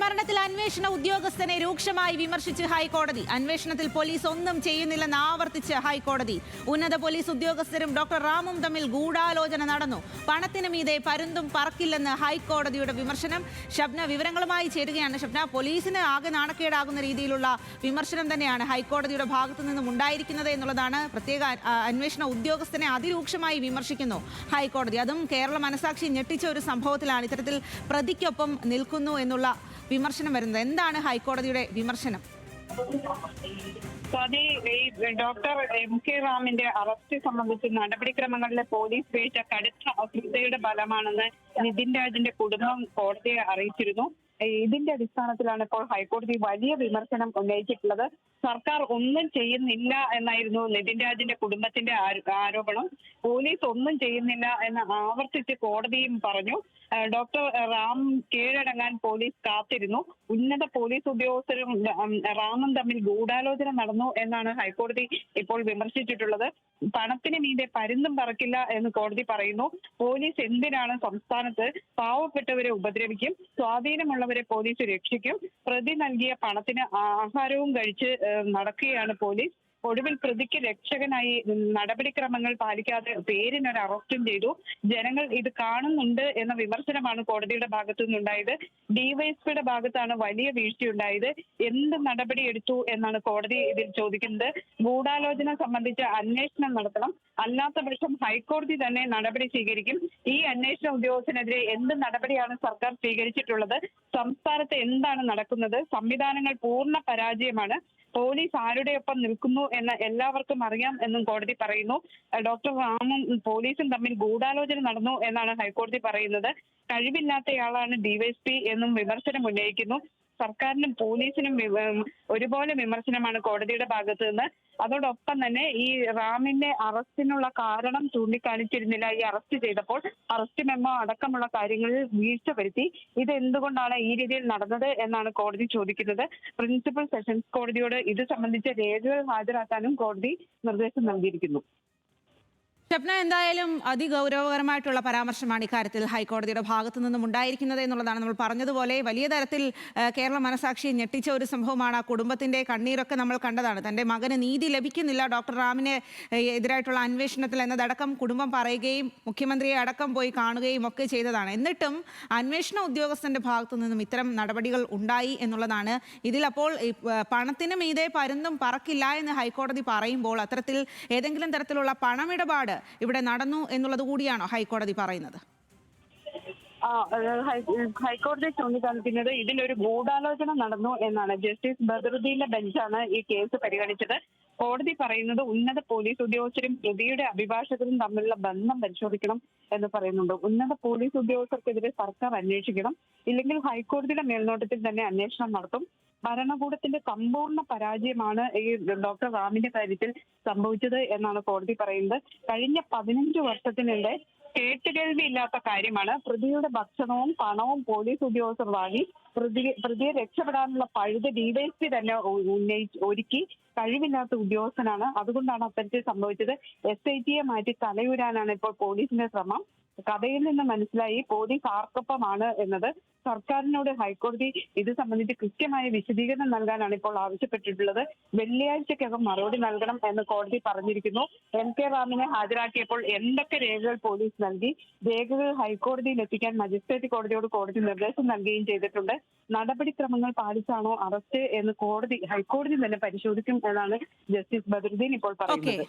മരണത്തിൽ അന്വേഷണ ഉദ്യോഗസ്ഥനെ രൂക്ഷമായി വിമർശിച്ച് ഹൈക്കോടതി. അന്വേഷണത്തിൽ പോലീസ് ഒന്നും ചെയ്യുന്നില്ലെന്ന് ആവർത്തിച്ച് ഹൈക്കോടതി. ഉന്നത പോലീസ് ഉദ്യോഗസ്ഥരും ഡോക്ടർ റാമും തമ്മിൽ ഗൂഢാലോചന നടന്നു. പണത്തിന് മീതെ പരുന്തും പറക്കില്ലെന്ന് ഹൈക്കോടതിയുടെ വിമർശനം. ഷബ്ന വിവരങ്ങളുമായി ചേരുകയാണ്. ഷബ്ന, പോലീസിന് ആകെ നാണക്കേടാകുന്ന രീതിയിലുള്ള വിമർശനം തന്നെയാണ് ഹൈക്കോടതിയുടെ ഭാഗത്തു നിന്നും ഉണ്ടായിരിക്കുന്നത് എന്നുള്ളതാണ്. പ്രത്യേക അന്വേഷണ ഉദ്യോഗസ്ഥനെ അതിരൂക്ഷമായി വിമർശിക്കുന്നു ഹൈക്കോടതി. അതും കേരള മനസാക്ഷി ഞെട്ടിച്ച ഒരു സംഭവത്തിലാണ് ഇത്തരത്തിൽ പ്രതിക്കൊപ്പം നിൽക്കുന്നു എന്നുള്ള വിമർശനം വരുന്നത്. എന്താണ് ഹൈക്കോടതിയുടെ വിമർശനം? Doctor MK. റാമിന്റെ അറസ്റ്റ് സംബന്ധിച്ച് നടപടിക്രമങ്ങളിലെ പോലീസ് വീഴ്ച കടുത്ത അശ്രദ്ധയുടെ ഫലമാണെന്ന് നിതിൻ രാജിന്റെ കുടുംബം കോടതിയെ അറിയിച്ചിരുന്നു. ഇതിന്റെ അടിസ്ഥാനത്തിലാണ് ഇപ്പോൾ ഹൈക്കോടതി വലിയ വിമർശനം ഉന്നയിച്ചിട്ടുള്ളത്. സർക്കാർ ഒന്നും ചെയ്യുന്നില്ല എന്നായിരുന്നു നിതിൻ രാജിന്റെ കുടുംബത്തിന്റെ ആരോപണം. പോലീസ് ഒന്നും ചെയ്യുന്നില്ല എന്ന് ആവർത്തിച്ച് കോടതിയും പറഞ്ഞു. ഡോക്ടർ റാം കീഴടങ്ങാൻ പോലീസ് കാത്തിരുന്നു. ഉന്നത പോലീസ് ഉദ്യോഗസ്ഥരും റാമും തമ്മിൽ ഗൂഢാലോചന നടന്നു എന്നാണ് ഹൈക്കോടതി ഇപ്പോൾ വിമർശിച്ചിട്ടുള്ളത്. പണത്തിന് മീതെ പരുന്തും പറക്കില്ല എന്ന് കോടതി പറയുന്നു. പോലീസ് എന്തിനാണ് സംസ്ഥാനത്ത് പാവപ്പെട്ടവരെ ഉപദ്രവിക്കും, സ്വാധീനമുള്ളവരെ പോലീസ് രക്ഷിക്കും, പ്രതി നൽകിയ പണത്തിന് ആഹാരവും കഴിച്ച് നടക്കുകയാണ് പോലീസ്. ഒടുവിൽ പ്രതിക്ക് രക്ഷകനായി നടപടിക്രമങ്ങൾ പാലിക്കാതെ പേരിനൊരു അറസ്റ്റും ചെയ്തു. ജനങ്ങൾ ഇത് കാണുന്നുണ്ട് എന്ന വിമർശനമാണ് കോടതിയുടെ ഭാഗത്തു നിന്നുണ്ടായത്. ഡിവൈഎസ്പിയുടെ ഭാഗത്താണ് വലിയ വീഴ്ചയുണ്ടായത്. എന്ത് നടപടി എടുത്തു എന്നാണ് കോടതി ഇതിൽ ചോദിക്കുന്നത്. ഗൂഢാലോചന സംബന്ധിച്ച് അന്വേഷണം നടത്തണം, അല്ലാത്ത പക്ഷം ഹൈക്കോടതി തന്നെ നടപടി സ്വീകരിക്കും. ഈ അന്വേഷണ ഉദ്യോഗസ്ഥനെതിരെ എന്ത് നടപടിയാണ് സർക്കാർ സ്വീകരിച്ചിട്ടുള്ളത്? സംസ്ഥാനത്ത് എന്താണ് നടക്കുന്നത്? സംവിധാനങ്ങൾ പൂർണ്ണ പരാജയമാണ്. പോലീസ് ആരുടെയൊപ്പം നിൽക്കുന്നു എന്ന് എല്ലാവർക്കും അറിയാം എന്നും കോടതി പറയുന്നു. ഡോക്ടർ റാമും പോലീസും തമ്മിൽ ഗൂഢാലോചന നടന്നു എന്നാണ് ഹൈക്കോടതി പറയുന്നത്. കഴിവില്ലാത്തയാളാണ് ഡിവൈഎസ്പി എന്നും വിമർശനം ഉന്നയിക്കുന്നു. സർക്കാരിനും പോലീസിനും ഒരുപോലെ വിമർശനമാണ് കോടതിയുടെ ഭാഗത്ത് നിന്ന്. അതോടൊപ്പം തന്നെ ഈ റാമിന്റെ അറസ്റ്റിനുള്ള കാരണം ചൂണ്ടിക്കാണിച്ചിരുന്നില്ല. ഈ അറസ്റ്റ് ചെയ്തപ്പോൾ അറസ്റ്റ് മെമ്മോ അടക്കമുള്ള കാര്യങ്ങളിൽ വീഴ്ച വരുത്തി. ഇത് എന്തുകൊണ്ടാണ് ഈ രീതിയിൽ നടന്നത് എന്നാണ് കോടതി ചോദിക്കുന്നത്. പ്രിൻസിപ്പൽ സെഷൻസ് കോടതിയോട് ഇത് സംബന്ധിച്ച രേഖകൾ ഹാജരാക്കാനും കോടതി നിർദ്ദേശം നൽകിയിരിക്കുന്നു. ഷബ്ന, എന്തായാലും അതിഗൗരവകരമായിട്ടുള്ള പരാമർശമാണ് ഇക്കാര്യത്തിൽ ഹൈക്കോടതിയുടെ ഭാഗത്തു നിന്നും ഉണ്ടായിരിക്കുന്നത് എന്നുള്ളതാണ്. നമ്മൾ പറഞ്ഞതുപോലെ വലിയ തരത്തിൽ കേരള മനസാക്ഷിയെ ഞെട്ടിച്ച ഒരു സംഭവമാണ്. ആ കുടുംബത്തിന്റെ കണ്ണീരൊക്കെ നമ്മൾ കണ്ടതാണ്. തന്റെ മകന് നീതി ലഭിക്കുന്നില്ല ഡോക്ടർ റാമിന് എതിരായിട്ടുള്ള അന്വേഷണത്തിൽ എന്നതടക്കം കുടുംബം പറയുകയും മുഖ്യമന്ത്രിയെ അടക്കം പോയി കാണുകയും ഒക്കെ ചെയ്തതാണ്. എന്നിട്ടും അന്വേഷണ ഉദ്യോഗസ്ഥന്റെ ഭാഗത്തു നിന്നും ഇത്തരം നടപടികൾ ഉണ്ടായി എന്നുള്ളതാണ്. ഇതിലപ്പോൾ പണത്തിന് മീതെ പരുന്തും പറക്കില്ല എന്ന് ഹൈക്കോടതി പറയുമ്പോൾ അത്തരത്തിൽ ഏതെങ്കിലും തരത്തിലുള്ള പണമിടപാട് ഇവിടെ നടന്നു എന്നുള്ളത് കൂടിയാണോ ഹൈക്കോടതി പറയുന്നത്? ഹൈക്കോടതി ചൂണ്ടിക്കാണിക്കുന്നത് ഇതിലൊരു ഗൂഢാലോചന നടന്നു എന്നാണ്. ജസ്റ്റിസ് ബദറുദ്ദീന്റെ ബെഞ്ചാണ് ഈ കേസ് പരിഗണിച്ചത്. കോടതി പറയുന്നത് ഉന്നത പോലീസ് ഉദ്യോഗസ്ഥരും പ്രതിയുടെ അഭിഭാഷകരും തമ്മിലുള്ള ബന്ധം പരിശോധിക്കണം എന്ന് പറയുന്നുണ്ട്. ഉന്നത പോലീസ് ഉദ്യോഗസ്ഥർക്കെതിരെ സർക്കാർ അന്വേഷിക്കണം, ഇല്ലെങ്കിൽ ഹൈക്കോടതിയുടെ മേൽനോട്ടത്തിൽ തന്നെ അന്വേഷണം നടത്തും. ഭരണകൂടത്തിന്റെ സമ്പൂർണ്ണ പരാജയമാണ് ഈ ഡോക്ടർ റാമിന്റെ കാര്യത്തിൽ സംഭവിച്ചത് എന്നാണ് കോടതി പറയുന്നത്. കഴിഞ്ഞ 15 വർഷത്തിനിടെ കേട്ടുകേൾവിയില്ലാത്ത കാര്യമാണ്. പ്രതിയുടെ ഭക്ഷണവും പണവും പോലീസ് ഉദ്യോഗസ്ഥർ വാങ്ങി പ്രതിയെ രക്ഷപ്പെടാനുള്ള പഴുത് ഡിവൈഎസ്പി തന്നെ ഒരുക്കി. കഴിവില്ലാത്ത ഉദ്യോഗസ്ഥനാണ്, അതുകൊണ്ടാണ് അത്തരത്തിൽ സംഭവിച്ചത്. SITയെ മാറ്റി തലയൂരാനാണ് ഇപ്പോൾ പോലീസിന്റെ ശ്രമം. കഥയിൽ നിന്ന് മനസ്സിലായി പോലീസ് ആർക്കൊപ്പമാണ് എന്നത്. സർക്കാരിനോട് ഹൈക്കോടതി ഇത് സംബന്ധിച്ച് കൃത്യമായ വിശദീകരണം നൽകാനാണ് ഇപ്പോൾ ആവശ്യപ്പെട്ടിട്ടുള്ളത്. വെള്ളിയാഴ്ചക്കകം മറുപടി നൽകണം എന്ന് കോടതി പറഞ്ഞിരിക്കുന്നു. എം.കെ. റാമിനെ ഹാജരാക്കിയപ്പോൾ എന്തൊക്കെ രേഖകൾ പോലീസ് നൽകി, രേഖകൾ ഹൈക്കോടതിയിൽ എത്തിക്കാൻ മജിസ്ട്രേറ്റ് കോടതിയോട് കോടതി നിർദ്ദേശം നൽകുകയും ചെയ്തിട്ടുണ്ട്. നടപടിക്രമങ്ങൾ പാലിച്ചാണോ അറസ്റ്റ് എന്ന് ഹൈക്കോടതി തന്നെ പരിശോധിക്കും എന്നാണ് ജസ്റ്റിസ് ബദറുദ്ദീൻ ഇപ്പോൾ പറയുന്നത്.